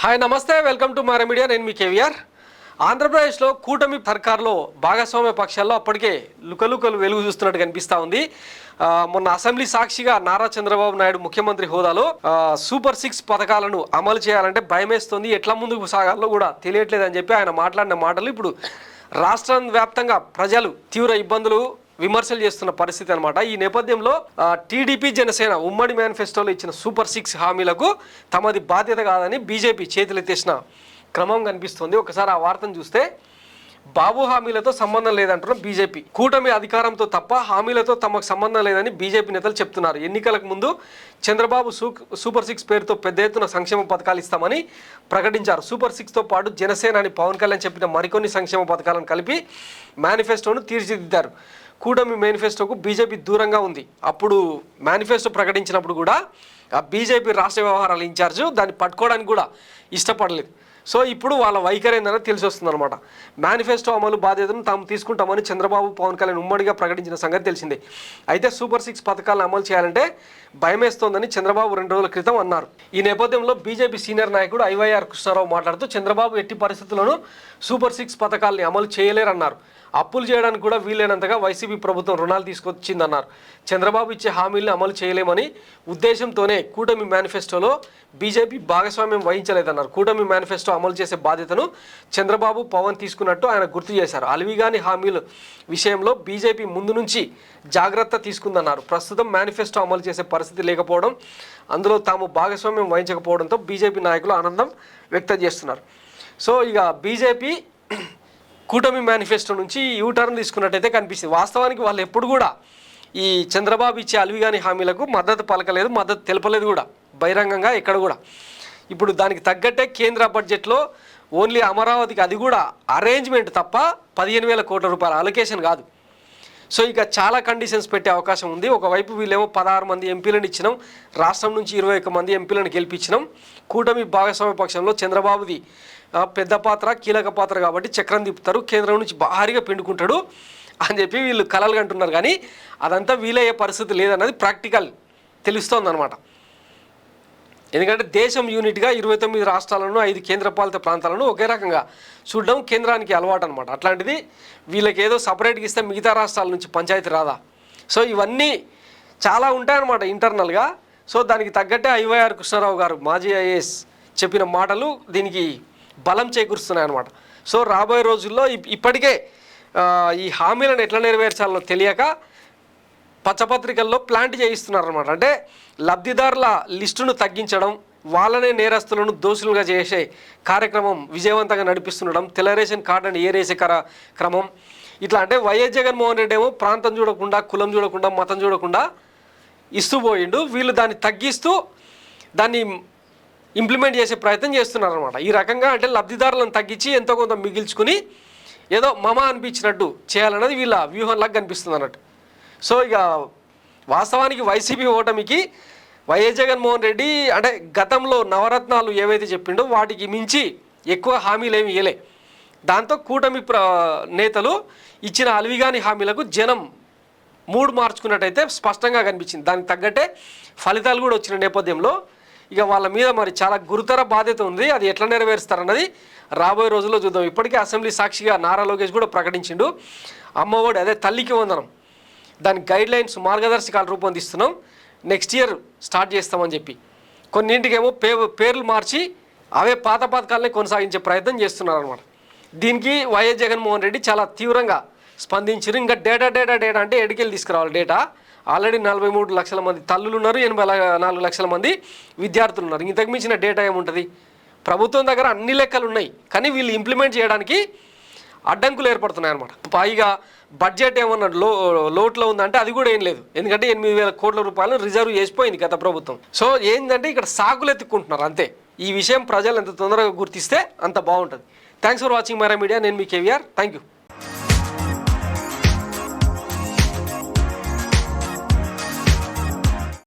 Hi నమస్తే, welcome to Mara media. నేను మీ కేవీఆర్. ఆంధ్రప్రదేశ్లో కూటమి సర్కార్లో భాగస్వామ్య పక్షాల్లో అప్పటికే లుకలుకలు వెలుగు చూస్తున్నట్టు కనిపిస్తూ ఉంది. మొన్న అసెంబ్లీ సాక్షిగా నారా చంద్రబాబు నాయుడు ముఖ్యమంత్రి హోదాలో సూపర్ 6 పథకాలను అమలు చేయాలంటే భయమేస్తుంది, ఎట్లా ముందుకు సాగాలో కూడా తెలియట్లేదని చెప్పి ఆయన మాట్లాడిన మాటలు ఇప్పుడు రాష్ట్రం వ్యాప్తంగా ప్రజలు తీవ్ర ఇబ్బందులు విమర్శలు చేస్తున్న పరిస్థితి అనమాట. ఈ నేపథ్యంలో టీడీపీ జనసేన ఉమ్మడి మేనిఫెస్టోలో ఇచ్చిన సూపర్ 6 హామీలకు తమది బాధ్యత కాదని బీజేపీ చేతులెత్తేసిన క్రమం కనిపిస్తుంది. ఒకసారి ఆ వార్తను చూస్తే బాబు హామీలతో సంబంధం లేదంటున్న బీజేపీ, కూటమి అధికారంతో తప్ప హామీలతో తమకు సంబంధం లేదని బీజేపీ నేతలు చెప్తున్నారు. ఎన్నికలకు ముందు చంద్రబాబు సూపర్ 6 పేరుతో పెద్ద ఎత్తున సంక్షేమ పథకాలు ఇస్తామని ప్రకటించారు. సూపర్ 6తో పాటు జనసేన అని పవన్ కళ్యాణ్ చెప్పిన మరికొన్ని సంక్షేమ పథకాలను కలిపి మేనిఫెస్టోను తీర్చిదిద్దారు. కూటమి మేనిఫెస్టోకు బీజేపీ దూరంగా ఉంది. అప్పుడు మేనిఫెస్టో ప్రకటించినప్పుడు కూడా ఆ బీజేపీ రాష్ట్ర వ్యవహారాల ఇన్ఛార్జు దాన్ని పట్టుకోవడానికి కూడా ఇష్టపడలేదు. సో ఇప్పుడు వాళ్ళ వైఖరి ఏందని తెలిసి వస్తుంది అనమాట. మేనిఫెస్టో అమలు బాధ్యతను తాము తీసుకుంటామని చంద్రబాబు పవన్ కళ్యాణ్ ఉమ్మడిగా ప్రకటించిన సంగతి తెలిసిందే. అయితే సూపర్ 6 పథకాలను అమలు చేయాలంటే భయమేస్తోందని చంద్రబాబు 2 రోజుల క్రితం అన్నారు. ఈ నేపథ్యంలో బీజేపీ సీనియర్ నాయకుడు ఐవైఆర్ కృష్ణారావు మాట్లాడుతూ చంద్రబాబు ఎట్టి పరిస్థితుల్లోనూ సూపర్ 6 పథకాలని అమలు చేయలేరన్నారు. అప్పులు చేయడానికి కూడా వీలైనంతగా వైసీపీ ప్రభుత్వం రుణాలు తీసుకొచ్చిందన్నారు. చంద్రబాబు ఇచ్చే హామీలను అమలు చేయలేమని ఉద్దేశంతోనే కూటమి మేనిఫెస్టోలో బీజేపీ భాగస్వామ్యం వహించలేదన్నారు. కూటమి మేనిఫెస్టో అమలు చేసే బాధ్యతను చంద్రబాబు పవన్ తీసుకున్నట్టు ఆయన గుర్తు చేశారు. అలివిగాని హామీల విషయంలో బీజేపీ ముందు నుంచి జాగ్రత్త తీసుకుందన్నారు. ప్రస్తుతం మేనిఫెస్టో అమలు చేసే పరిస్థితి లేకపోవడం, అందులో తాము భాగస్వామ్యం వహించకపోవడంతో బీజేపీ నాయకులు ఆనందం వ్యక్తం చేస్తున్నారు. సో ఇక బీజేపీ కూటమి మేనిఫెస్టో నుంచి యూటర్న్ తీసుకున్నట్టయితే కనిపిస్తుంది. వాస్తవానికి వాళ్ళు ఎప్పుడు కూడా ఈ చంద్రబాబు ఇచ్చే అలివిగాని హామీలకు మద్దతు పలకలేదు, మద్దతు తెలపలేదు కూడా బహిరంగంగా ఎక్కడ కూడా. ఇప్పుడు దానికి తగ్గట్టే కేంద్ర బడ్జెట్లో ఓన్లీ అమరావతికి అది కూడా అరేంజ్మెంట్ తప్ప 15,000 కోట్ల రూపాయల అలొకేషన్ కాదు. సో ఇక చాలా కండిషన్స్ పెట్టే అవకాశం ఉంది. ఒకవైపు వీళ్ళేమో 16 మంది ఎంపీలను ఇచ్చినాం, రాష్ట్రం నుంచి 21 మంది ఎంపీలను గెలిపించినాం. కూటమి భాగస్వామ్య పక్షంలో చంద్రబాబుది పెద్ద పాత్ర, కీలక పాత్ర కాబట్టి చక్రం తిప్పుతారు, కేంద్రం నుంచి భారీగా పిండుకుంటాడు అని చెప్పి వీళ్ళు కలలు కంటున్నారు. కానీ అదంతా వీలయ్యే పరిస్థితి లేదన్నది ప్రాక్టికల్ తెలుస్తోంది అనమాట. ఎందుకంటే దేశం యూనిట్గా 29 రాష్ట్రాలను 5 కేంద్రపాలిత ప్రాంతాలను ఒకే రకంగా చూడడం కేంద్రానికి అలవాటు అనమాట. అట్లాంటిది వీళ్ళకి ఏదో సపరేట్గా ఇస్తే మిగతా రాష్ట్రాల నుంచి పంచాయతీ రాదా? సో ఇవన్నీ చాలా ఉంటాయన్నమాట ఇంటర్నల్గా. సో దానికి తగ్గట్టే ఐవైఆర్ కృష్ణారావు గారు మాజీ ఐఏఎస్ చెప్పిన మాటలు దీనికి బలం చేకూరుస్తున్నాయన్నమాట. సో రాబోయే రోజుల్లో ఇప్పటికే ఈ హామీలను ఎట్లా నెరవేర్చాలో తెలియక పచ్చపత్రికల్లో ప్లాంట్ చేయిస్తున్నారన్నమాట. అంటే లబ్ధిదారుల లిస్టును తగ్గించడం, వాళ్ళనే నేరస్తులను దోషులుగా చేసే కార్యక్రమం విజయవంతంగా నడిపిస్తుండడం, తెల్ల రేషన్ కార్డుని ఏరేసే క్రమం ఇట్లా. అంటే వైఎస్ జగన్మోహన్ రెడ్డి ఏమో ప్రాంతం చూడకుండా, కులం చూడకుండా, మతం చూడకుండా ఇస్తూ పోయిండు. వీళ్ళు దాన్ని తగ్గిస్తూ దాన్ని ఇంప్లిమెంట్ చేసే ప్రయత్నం చేస్తున్నారనమాట. ఈ రకంగా అంటే లబ్ధిదారులను తగ్గించి ఎంతో కొంత మిగిల్చుకుని ఏదో మమ అనిపించినట్టు చేయాలన్నది వీళ్ళ వ్యూహంలాగా కనిపిస్తుంది అన్నట్టు. సో ఇక వాస్తవానికి వైసీపీ ఓటమికి వైఎస్ జగన్మోహన్ రెడ్డి అంటే గతంలో నవరత్నాలు ఏవైతే చెప్పిండో వాటికి మించి ఎక్కువ హామీలు ఏమి ఇవ్వలే. దాంతో కూటమి నేతలు ఇచ్చిన అలివిగాని హామీలకు జనం మూడు మార్చుకున్నట్టయితే స్పష్టంగా కనిపించింది. దానికి తగ్గట్టే ఫలితాలు కూడా వచ్చిన నేపథ్యంలో ఇక వాళ్ళ మీద మరి చాలా గురుతర బాధ్యత ఉంది. అది ఎట్లా నెరవేరుస్తారన్నది రాబోయే రోజుల్లో చూద్దాం. ఇప్పటికే అసెంబ్లీ సాక్షిగా నారా లోకేష్ కూడా ప్రకటించిండు, అమ్మఒడి అదే తల్లికి వందనం దానికి గైడ్లైన్స్ మార్గదర్శకాలు రూపొందిస్తున్నాం, నెక్స్ట్ ఇయర్ స్టార్ట్ చేస్తామని చెప్పి. కొన్నింటికేమో పేర్లు మార్చి అవే పాత పథకాలనే కొనసాగించే ప్రయత్నం చేస్తున్నారు అనమాట. దీనికి వైఎస్ జగన్మోహన్ రెడ్డి చాలా తీవ్రంగా స్పందించారు. ఇంకా డేటా అంటే ఎడికెళ్ళి తీసుకురావాలి డేటా. ఆల్రెడీ 43 లక్షల మంది తల్లులు ఉన్నారు, 84 లక్షల మంది విద్యార్థులు ఉన్నారు. ఇంతకు మించిన డేటా ఏముంటుంది? ప్రభుత్వం దగ్గర అన్ని లెక్కలు ఉన్నాయి, కానీ వీళ్ళు ఇంప్లిమెంట్ చేయడానికి అడ్డంకులు ఏర్పడుతున్నాయి అనమాట. పైగా బడ్జెట్ ఏమన్నా లోట్లో ఉందంటే అది కూడా ఏం లేదు. ఎందుకంటే 8,000 కోట్ల రూపాయలు రిజర్వ్ చేసిపోయింది గత ప్రభుత్వం. సో ఏంటంటే ఇక్కడ సాకులు ఎత్తుక్కుంటున్నారు అంతే. ఈ విషయం ప్రజలు ఎంత తొందరగా గుర్తిస్తే అంత బాగుంటుంది. Thanks for watching Mara media. నేను మీ కేవీఆర్. Thank you.